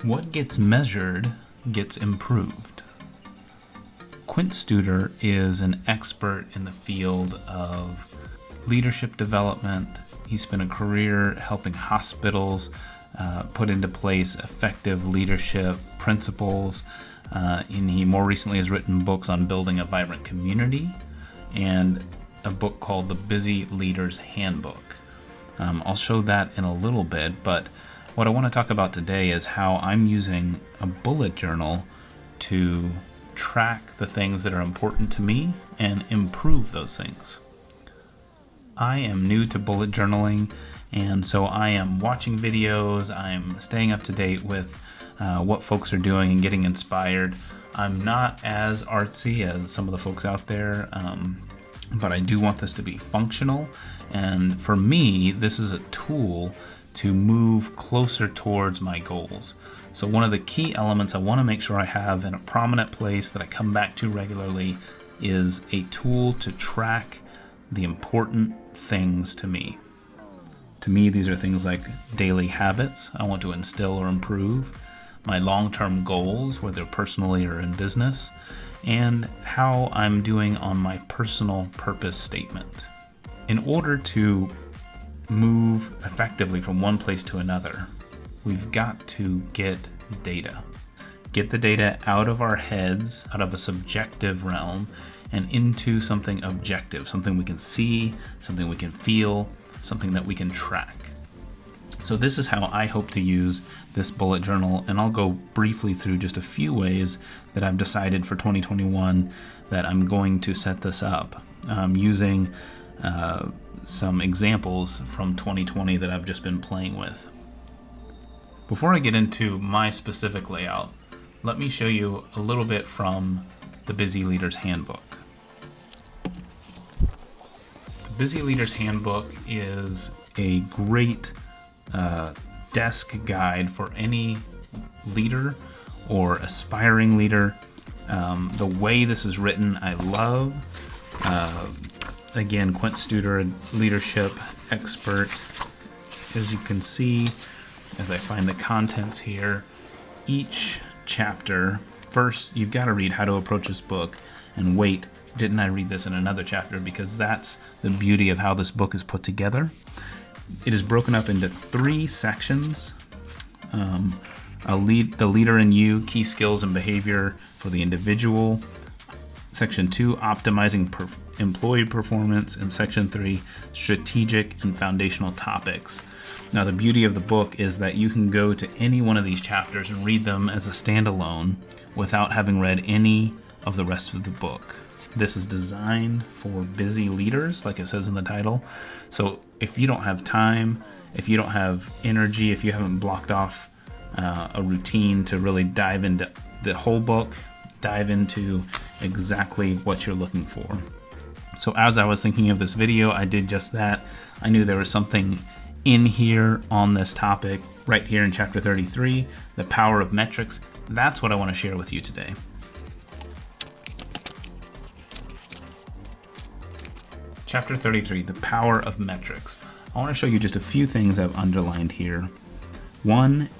What gets measured gets improved. Quint Studer is an expert in the field of leadership development. He spent a career helping hospitals put into place effective leadership principles. And he more recently has written books on building a vibrant community and a book called The Busy Leader's Handbook. I'll show that in a little bit, but what I want to talk about today is how I'm using a bullet journal to track the things that are important to me and improve those things. I am new to bullet journaling, and so I am watching videos, I'm staying up to date with what folks are doing and getting inspired. I'm not as artsy as some of the folks out there, but I do want this to be functional, and for me, this is a tool to move closer towards my goals. So one of the key elements I want to make sure I have in a prominent place that I come back to regularly is a tool to track the important things to me. To me, these are things like daily habits I want to instill or improve, my long-term goals, whether personally or in business, and how I'm doing on my personal purpose statement. In order to move effectively from one place to another, we've got to get data. Get the data out of our heads, out of a subjective realm, and into something objective, something we can see, something we can feel, something that we can track. So this is how I hope to use this bullet journal, and I'll go briefly through just a few ways that I've decided for 2021 that I'm going to set this up, using some examples from 2020 that I've just been playing with. Before I get into my specific layout, let me show you a little bit from the Busy Leader's Handbook. The Busy Leader's Handbook is a great desk guide for any leader or aspiring leader. The way this is written, I love. Again, Quint Studer, leadership expert. As you can see, as I find the contents here, each chapter, first you've got to read how to approach this book, and wait, didn't I read this in another chapter? Because that's the beauty of how this book is put together. It is broken up into 3 sections. The leader in you, key skills and behavior for the individual. Section 2, optimizing employee performance, and Section 3, strategic and foundational topics. Now, the beauty of the book is that you can go to any one of these chapters and read them as a standalone without having read any of the rest of the book. This is designed for busy leaders, like it says in the title. So if you don't have time, if you don't have energy, if you haven't blocked off a routine to really dive into the whole book, dive into exactly what you're looking for. So as I was thinking of this video, I did just that. I knew there was something in here on this topic, right here in chapter 33, the power of metrics. That's what I want to share with you today. Chapter 33, the power of metrics. I want to show you just a few things I've underlined here. One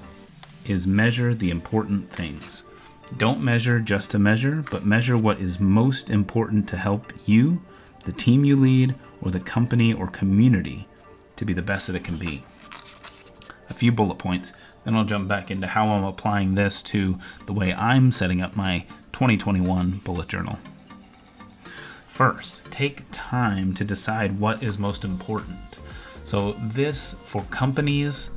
is measure the important things. Don't measure just to measure, but measure what is most important to help you, the team you lead, or the company or community to be the best that it can be. A few bullet points, then I'll jump back into how I'm applying this to the way I'm setting up my 2021 bullet journal. First, take time to decide what is most important. So this, for companies,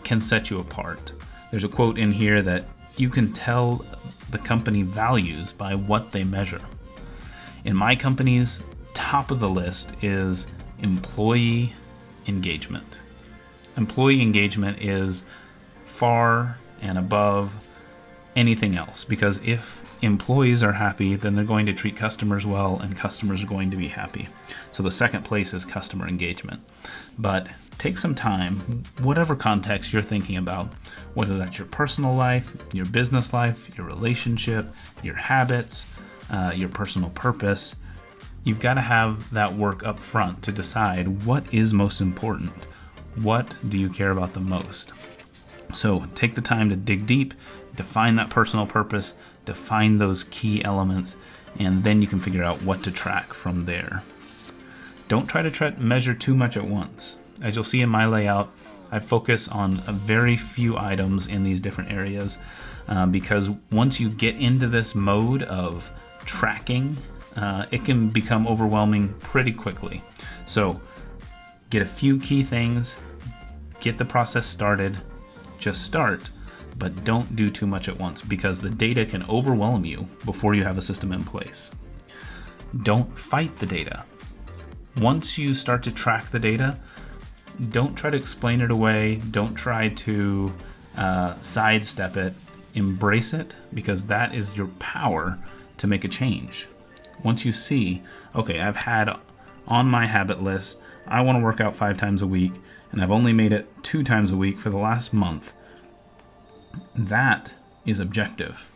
can set you apart. There's a quote in here that you can tell the company values by what they measure. In my company's top of the list is employee engagement. Employee engagement is far and above anything else, because if employees are happy, then they're going to treat customers well, and customers are going to be happy. So the second place is customer engagement. But take some time, whatever context you're thinking about, whether that's your personal life, your business life, your relationship, your habits, your personal purpose, you've got to have that work up front to decide what is most important. What do you care about the most? So take the time to dig deep, define that personal purpose, define those key elements, and then you can figure out what to track from there. Don't try to measure too much at once. As you'll see in my layout, I focus on a very few items in these different areas because once you get into this mode of tracking, it can become overwhelming pretty quickly. So get a few key things, get the process started, just start, but don't do too much at once because the data can overwhelm you before you have a system in place. Don't fight the data. Once you start to track the data, don't try to explain it away. Don't try to sidestep it. Embrace it, because that is your power to make a change. Once you see, okay, I've had on my habit list, I want to work out 5 times a week, and I've only made it 2 times a week for the last month. That is objective.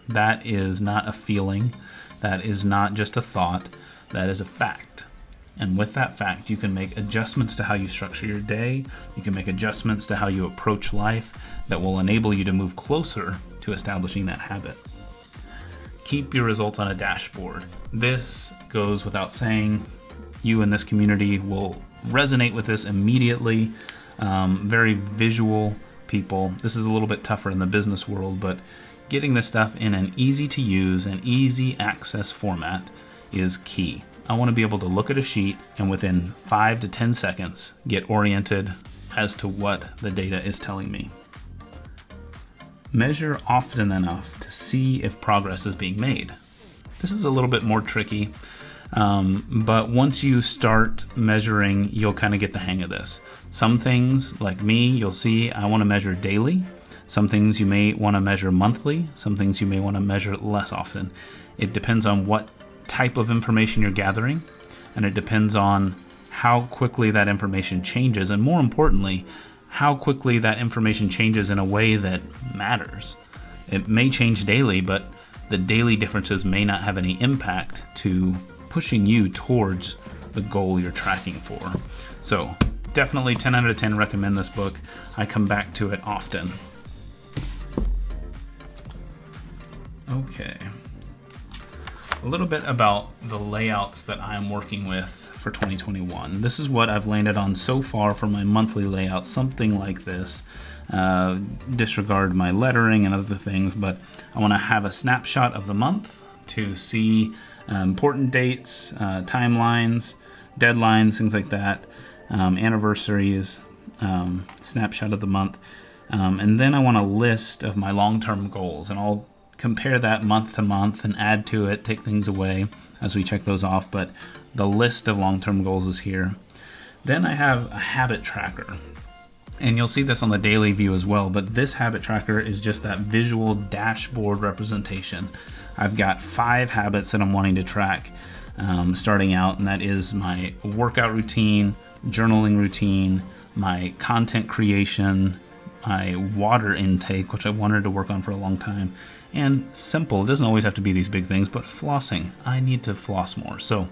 That is not a feeling. That is not just a thought. That is a fact. And with that fact, you can make adjustments to how you structure your day. You can make adjustments to how you approach life that will enable you to move closer to establishing that habit. Keep your results on a dashboard. This goes without saying. You in this community will resonate with this immediately. Very visual people. This is a little bit tougher in the business world, but getting this stuff in an easy to use and easy access format is key. I want to be able to look at a sheet and within 5 to 10 seconds get oriented as to what the data is telling me. Measure often enough to see if progress is being made. This is a little bit more tricky, but once you start measuring, you'll kind of get the hang of this. Some things, like me, you'll see I want to measure daily. Some things you may want to measure monthly. Some things you may want to measure less often. It depends on what type of information you're gathering, and it depends on how quickly that information changes, and more importantly, how quickly that information changes in a way that matters. It may change daily, but the daily differences may not have any impact to pushing you towards the goal you're tracking for. So definitely 10 out of 10 recommend this book. I come back to it often. Okay. A little bit about the layouts that I'm working with for 2021. This is what I've landed on so far for my monthly layout, something like this. Disregard my lettering and other things, but I want to have a snapshot of the month to see important dates, timelines, deadlines, things like that, anniversaries, snapshot of the month. And then I want a list of my long-term goals, and I'll compare that month to month and add to it, take things away as we check those off, but the list of long-term goals is here. Then I have a habit tracker, and you'll see this on the daily view as well, but this habit tracker is just that visual dashboard representation. I've got 5 habits that I'm wanting to track starting out, and that is my workout routine, journaling routine, my content creation, my water intake, which I wanted to work on for a long time, and simple. It doesn't always have to be these big things, but flossing. I need to floss more. So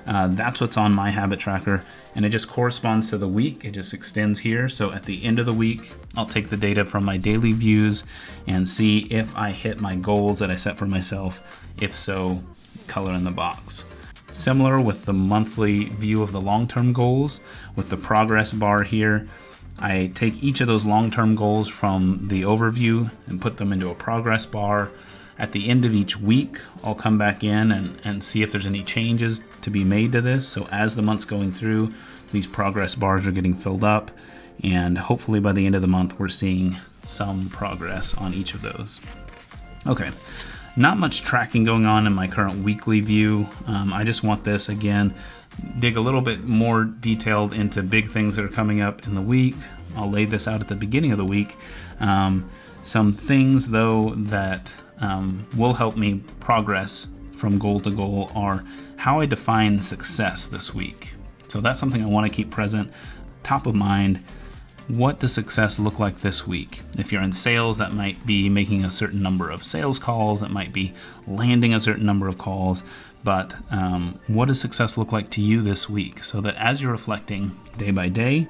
that's what's on my habit tracker, and it just corresponds to the week. It just extends here. So at the end of the week, I'll take the data from my daily views and see if I hit my goals that I set for myself. If so, color in the box. Similar with the monthly view of the long-term goals, with the progress bar here, I take each of those long-term goals from the overview and put them into a progress bar. At the end of each week, I'll come back in and see if there's any changes to be made to this. So as the month's going through, these progress bars are getting filled up, and hopefully by the end of the month, we're seeing some progress on each of those. Okay, not much tracking going on in my current weekly view. I just want this, again, dig a little bit more detailed into big things that are coming up in the week. I'll lay this out at the beginning of the week. Some things, though, that will help me progress from goal to goal are how I define success this week. So that's something I want to keep present, top of mind. What does success look like this week? If you're in sales, that might be making a certain number of sales calls. That might be landing a certain number of calls. But what does success look like to you this week? So that as you're reflecting day by day,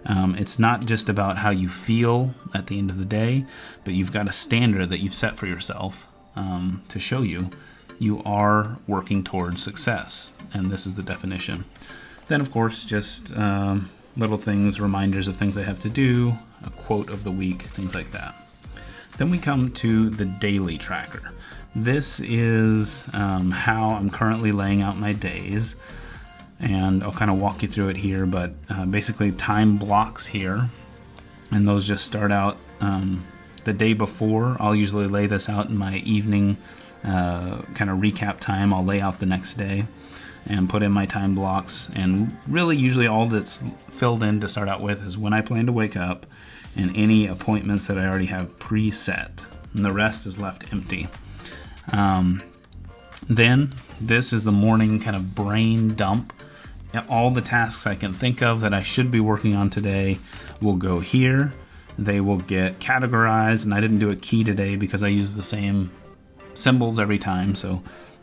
It's not just about how you feel at the end of the day, but you've got a standard that you've set for yourself to show you are working towards success. And this is the definition. Then, of course, just little things, reminders of things I have to do, a quote of the week, things like that. Then we come to the daily tracker. This is how I'm currently laying out my days, and I'll kind of walk you through it here, but basically time blocks here, and those just start out the day before. I'll usually lay this out in my evening kind of recap time. I'll lay out the next day and put in my time blocks, and really usually all that's filled in to start out with is when I plan to wake up and any appointments that I already have preset, and the rest is left empty. Then this is the morning kind of brain dump. All the tasks I can think of that I should be working on today will go here. They will get categorized, and I didn't do a key today because I use the same symbols every time, so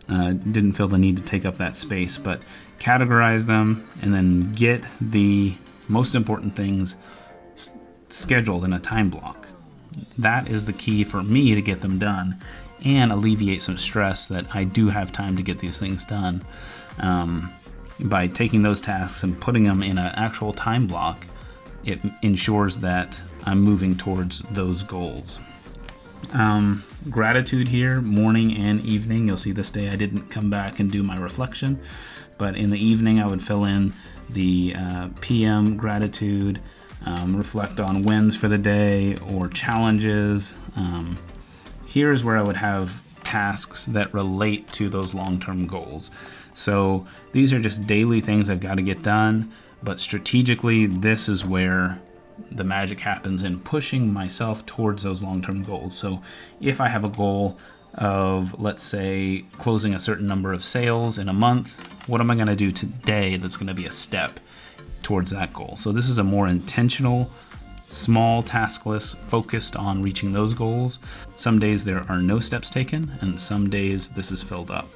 didn't feel the need to take up that space, but categorize them and then get the most important things scheduled in a time block. That is the key for me to get them done and alleviate some stress that I do have time to get these things done. By taking those tasks and putting them in an actual time block, it ensures that I'm moving towards those goals. Gratitude here, morning and evening. You'll see this day I didn't come back and do my reflection, but in the evening I would fill in the PM gratitude, reflect on wins for the day or challenges. Here's where I would have tasks that relate to those long-term goals. So these are just daily things I've got to get done, but strategically this is where the magic happens in pushing myself towards those long-term goals. So if I have a goal of, let's say, closing a certain number of sales in a month, what am I going to do today that's going to be a step towards that goal? So this is a more intentional, small task list focused on reaching those goals. Some days there are no steps taken, and some days this is filled up.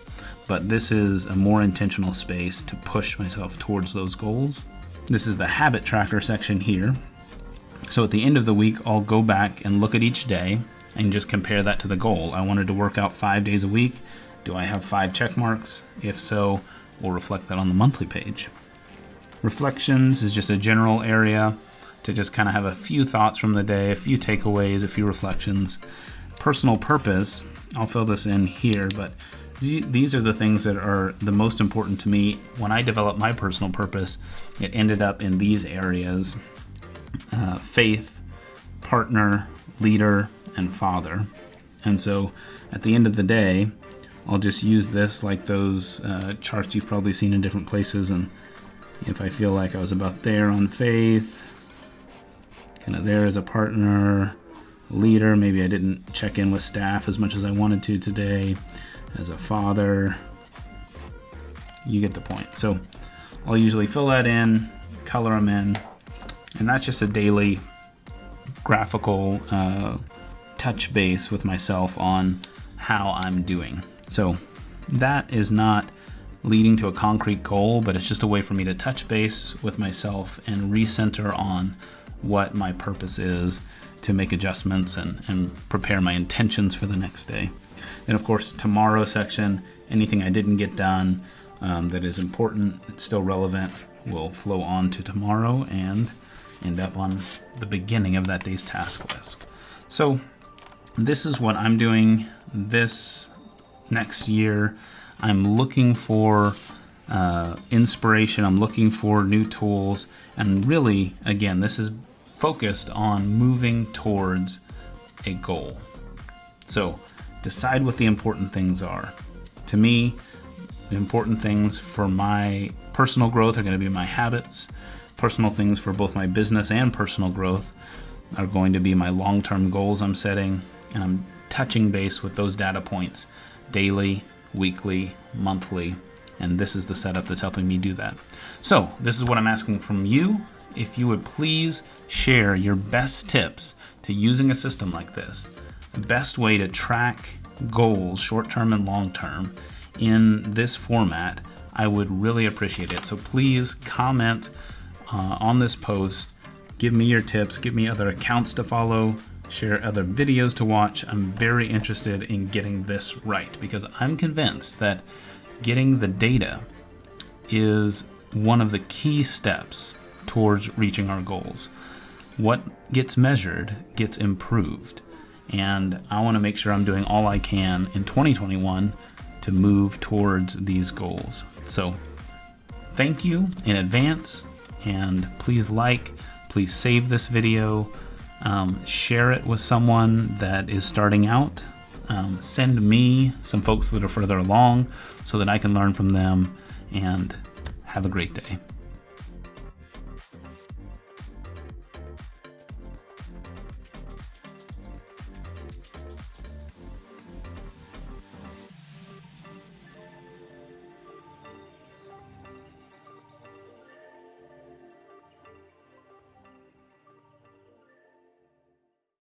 But this is a more intentional space to push myself towards those goals. This is the habit tracker section here. So at the end of the week, I'll go back and look at each day and just compare that to the goal. I wanted to work out 5 days a week. Do I have 5 check marks? If so, we'll reflect that on the monthly page. Reflections is just a general area to just kind of have a few thoughts from the day, a few takeaways, a few reflections. Personal purpose, I'll fill this in here, but these are the things that are the most important to me. When I developed my personal purpose, it ended up in these areas: faith, partner, leader, and father. And so at the end of the day, I'll just use this like those charts you've probably seen in different places. And if I feel like I was about there on faith, kind of there as a partner, leader, maybe I didn't check in with staff as much as I wanted to today, as a father, you get the point. So I'll usually fill that in, color them in, and that's just a daily graphical touch base with myself on how I'm doing. So that is not leading to a concrete goal, but it's just a way for me to touch base with myself and recenter on what my purpose is, to make adjustments and prepare my intentions for the next day. Then, of course, tomorrow section, anything I didn't get done that is important, it's still relevant, will flow on to tomorrow and end up on the beginning of that day's task list. So this is what I'm doing this next year. I'm looking for inspiration. I'm looking for new tools. And really, again, this is focused on moving towards a goal. So decide what the important things are. To me, the important things for my personal growth are going to be my habits. Personal things for both my business and personal growth are going to be my long-term goals I'm setting. And I'm touching base with those data points daily, weekly, monthly. And this is the setup that's helping me do that. So this is what I'm asking from you. If you would please share your best tips to using a system like this, the best way to track goals, short-term and long-term, in this format, I would really appreciate it. So please comment on this post, Give me your tips, give me other accounts to follow, share other videos to watch. I'm very interested in getting this right because I'm convinced that getting the data is one of the key steps towards reaching our goals. What gets measured gets improved, and I want to make sure I'm doing all I can in 2021 to move towards these goals. So thank you in advance, and please please save this video, share it with someone that is starting out, send me some folks that are further along so that I can learn from them, and have a great day.